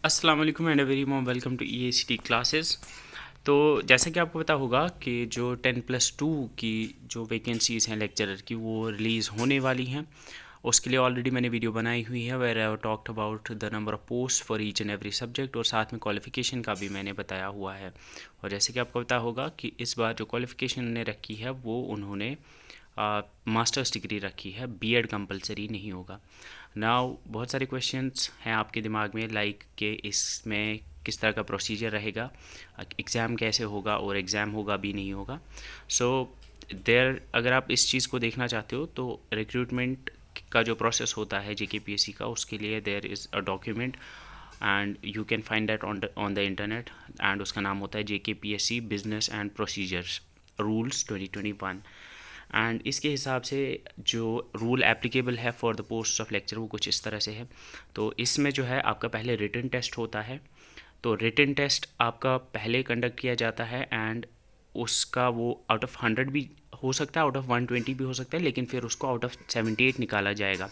अस्सलाम वालेकुम and very warm welcome to EACT classes. तो जैसा कि आपको पता होगा कि जो 10+2 की जो वैकेंसीज़ हैं लेक्चरर की वो रिलीज़ होने वाली हैं। उसके लिए ऑलरेडी मैंने वीडियो बनाई हुई है where I talked about the number of post for each and every subject, और साथ में क्वालिफ़िकेशन का भी मैंने बताया हुआ है। और जैसे कि आपको पता होगा कि इस बार जो क्वालिफ़िकेशन उन्होंने रखी है वो उन्होंने मास्टर्स डिग्री रखी है, बीएड कंपलसरी नहीं होगा। नाउ बहुत सारे क्वेश्चंस हैं आपके दिमाग में लाइक कि इसमें किस तरह का प्रोसीजर रहेगा, एग्ज़ाम कैसे होगा और एग्ज़ाम होगा भी नहीं होगा। सो देयर अगर आप इस चीज़ को देखना चाहते हो तो रिक्रूटमेंट का जो प्रोसेस होता है JKPSC का, उसके लिए there is a document and you can find that on the internet, and उसका नाम होता है JKPSC business and procedures rules 2021। And इसके हिसाब से जो रूल एप्लीकेबल है for the post of lecture वो कुछ इस तरह से है। तो इसमें जो है आपका पहले रिटन टेस्ट होता है। तो रिटन टेस्ट आपका पहले कंडक्ट किया जाता है एंड उसका वो आउट ऑफ 100 भी हो सकता है, आउट ऑफ 120 भी हो सकता है, लेकिन फिर उसको आउट ऑफ 78 निकाला जाएगा।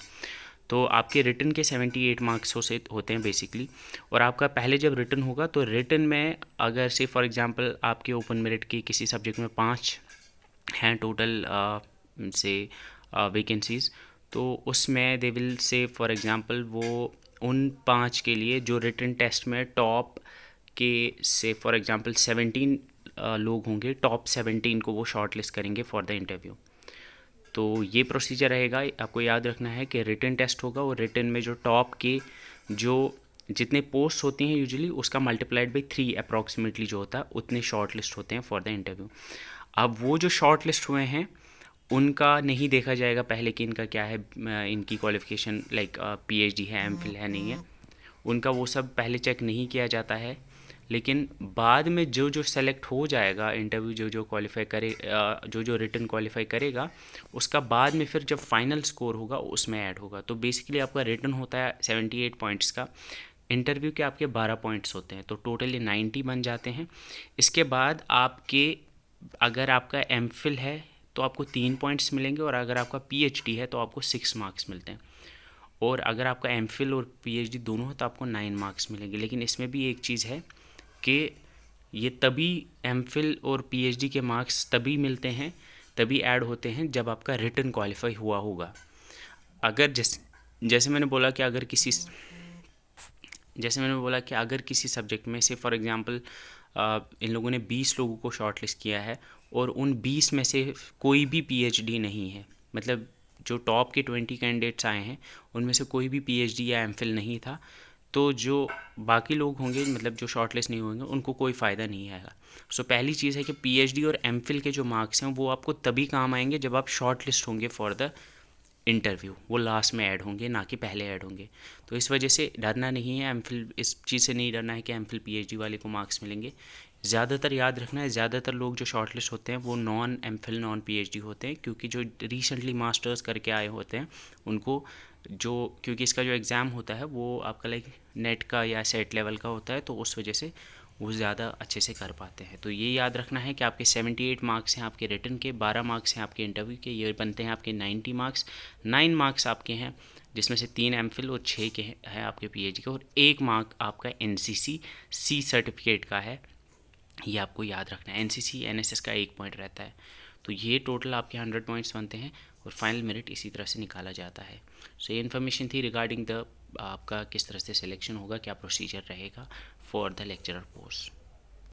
तो आपके रिटन के 78 मार्क्स से होते हैं बेसिकली। और आपका पहले जब रिटन होगा तो रिटन में अगर से फॉर एग्जांपल आपके ओपन मेरिट की किसी सब्जेक्ट में 5 हैं टोटल से वैकेंसीज़, तो उसमें they will say for example वो उन 5 के लिए जो रिटन टेस्ट में टॉप के से फॉर एग्जांपल 17 लोग होंगे, टॉप 17 को वो शॉर्ट लिस्ट करेंगे फॉर द इंटरव्यू। तो ये प्रोसीजर रहेगा। आपको याद रखना है कि रिटन टेस्ट होगा और रिटन में जो टॉप के जो जितने पोस्ट होती हैं यूजुअली उसका मल्टीप्लाइड बाई 3 अप्रॉक्सीमेटली जो होता है उतने शॉर्ट लिस्ट होते हैं फॉर द इंटरव्यू। अब वो जो शॉर्ट लिस्ट हुए हैं उनका नहीं देखा जाएगा पहले कि इनका क्या है, इनकी क्वालिफ़िकेशन लाइक PhD है, MPhil है, नहीं है, उनका वो सब पहले चेक नहीं किया जाता है। लेकिन बाद में जो जो सेलेक्ट हो जाएगा इंटरव्यू, जो जो क्वालिफाई करे, जो जो रिटन क्वालिफाई करेगा, उसका बाद में फिर जब फाइनल स्कोर होगा उसमें ऐड होगा। तो बेसिकली आपका रिटन होता है 78 पॉइंट्स का, इंटरव्यू के आपके 12 पॉइंट्स होते हैं, तो टोटली 90 बन जाते हैं। इसके बाद आपके अगर आपका MPhil है तो आपको 3 पॉइंट्स मिलेंगे, और अगर आपका PhD है तो आपको 6 मार्क्स मिलते हैं, और अगर आपका MPhil और PhD दोनों है तो आपको 9 मार्क्स मिलेंगे। लेकिन इसमें भी एक चीज़ है कि ये तभी MPhil और PhD के मार्क्स तभी मिलते हैं, तभी ऐड होते हैं जब आपका रिटन क्वालिफाई हुआ होगा। अगर जैसे मैंने बोला कि अगर किसी सब्जेक्ट में से फॉर एग्जांपल इन लोगों ने 20 लोगों को शॉर्ट लिस्ट किया है और उन 20 में से कोई भी PhD नहीं है, मतलब जो टॉप के 20 कैंडिडेट्स आए हैं उनमें से कोई भी PhD या MPhil नहीं था, तो जो बाकी लोग होंगे मतलब जो शॉर्ट लिस्ट नहीं होंगे उनको कोई फ़ायदा नहीं आएगा। सो पहली चीज़ है कि PhD और MPhil के जो मार्क्स हैं वो आपको तभी काम आएंगे जब आप शॉर्ट लिस्ट होंगे फॉर द इंटरव्यू, वो लास्ट में ऐड होंगे ना कि पहले ऐड होंगे। तो इस वजह से डरना नहीं है, MPhil इस चीज़ से नहीं डरना है कि MPhil PhD वाले को मार्क्स मिलेंगे। ज़्यादातर याद रखना है, ज़्यादातर लोग जो शॉर्ट लिस्ट होते हैं वो नॉन MPhil नॉन PhD होते हैं, क्योंकि जो रिसेंटली मास्टर्स करके आए होते हैं उनको जो, क्योंकि इसका जो एग्ज़ाम होता है वो आपका लाइक नेट का या सेट लेवल का होता है, तो उस वजह से वो ज़्यादा अच्छे से कर पाते हैं। तो ये याद रखना है कि आपके 78 मार्क्स हैं आपके रिटन के, 12 मार्क्स हैं आपके इंटरव्यू के, ये बनते हैं आपके 90 मार्क्स। 9 मार्क्स आपके हैं जिसमें से 3 MPhil और 6 के हैं आपके PhD के, और 1 मार्क आपका NCC C सर्टिफिकेट का है। ये आपको याद रखना है, NCC NSS का 1 पॉइंट रहता है। तो ये टोटल आपके 100 पॉइंट्स बनते हैं और फाइनल मेरिट इसी तरह से निकाला जाता है। सो ये इन्फॉर्मेशन थी रिगार्डिंग द आपका किस तरह से सिलेक्शन होगा, क्या प्रोसीजर रहेगा फॉर द लेक्चरर पोस्ट।